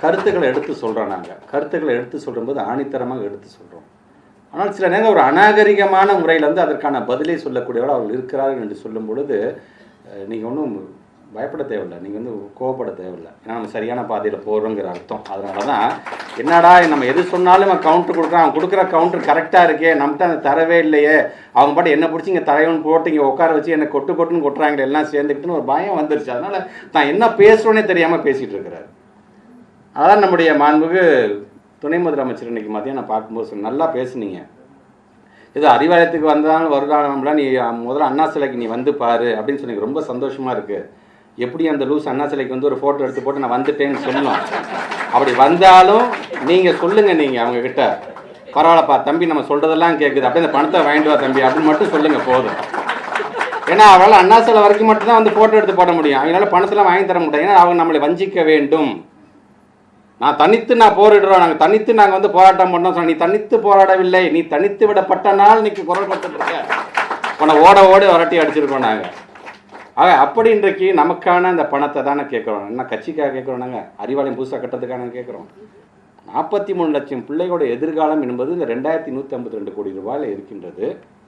கருத்துக்களை எடுத்து சொல்கிறோம். நாங்கள் கருத்துக்களை எடுத்து சொல்லும்போது ஆணித்தரமாக எடுத்து சொல்கிறோம். ஆனால் சில நேரம் ஒரு அநாகரிகமான முறையில் வந்து அதற்கான பதிலை சொல்லக்கூடியவர்கள் அவர்கள் இருக்கிறார்கள் என்று சொல்லும் பொழுது நீங்கள் ஒன்றும் பயப்பட தேவையில்லை, நீங்கள் வந்து கோவப்பட தேவையில்லை. ஏன்னா நம்ம சரியான பாதையில் போகிறோங்கிற அர்த்தம். அதனால தான் என்னடா நம்ம எது சொன்னாலும் அவன் கவுண்டர் கொடுக்குறான், அவன் கொடுக்குற கவுண்டர் கரெக்டாக இருக்கே, நம்மகிட்ட அந்த தரவே இல்லையே, அவங்க பாட்டு என்ன பிடிச்சி இங்கே தரையவன் போட்டு இங்கே உட்கார வச்சு என்னை கொட்டுன்னு கொட்டுறாங்களே எல்லாம் சேர்ந்துக்கிட்டுன்னு ஒரு பயம் வந்துருச்சு. அதனால் தான் என்ன பேசுகிறோன்னே தெரியாமல் பேசிகிட்டு இருக்கிறார். அதான் நம்முடைய மாண்புக்கு துணை முதலமைச்சர் இன்றைக்கி மதியம் நான் பார்க்கும்போது நல்லா பேசுனீங்க. ஏதோ அறிவாலயத்துக்கு வந்தாலும் வருடானம்லாம் நீ முதல்ல அண்ணா சிலைக்கு நீ வந்து பாரு அப்படின்னு சொன்னீங்க. ரொம்ப சந்தோஷமாக இருக்குது. எப்படி அந்த லூஸ் அண்ணா சிலைக்கு வந்து ஒரு ஃபோட்டோ எடுத்து போட்டு நான் வந்துட்டேன்னு சொல்லணும். அப்படி வந்தாலும் நீங்கள் சொல்லுங்கள், நீங்கள் அவங்கக்கிட்ட பரவாயில்லப்பா தம்பி நம்ம சொல்கிறதெல்லாம் கேட்குது, அப்படியே அந்த பணத்தை வாங்கிட்டு வா தம்பி அப்படின்னு மட்டும் சொல்லுங்கள் போதும். ஏன்னா அவளால் அண்ணா சிலை வரைக்கும் மட்டும்தான் வந்து ஃபோட்டோ எடுத்து போட முடியும். அவங்களால பணத்தெல்லாம் வாங்கி தர முடியாது. ஏன்னா அவங்க நம்மளை வஞ்சிக்க வேண்டும். நான் தனித்து போரிடுறோம், நாங்கள் தனித்து நாங்கள் வந்து போராட்டம் பண்ணோம் சொன்ன, நீ தனித்து போராடவில்லை, நீ தனித்து விடப்பட்ட நாள் இன்னைக்கு குரல் கொடுத்துருக்க, உன்னை ஓட வரட்டி அடிச்சிருக்கோம் நாங்கள். ஆக அப்படி இன்றைக்கு நமக்கான அந்த பணத்தை தானே கேட்குறோம். என்ன கட்சிக்காக கேட்குறோம், நாங்கள் அறிவாலயம் புதுசாக கட்டுறதுக்கான கேட்குறோம். 43 லட்சம் பிள்ளைகளோட எதிர்காலம் என்பது இந்த 2152 கோடி ரூபாயில் இருக்கின்றது.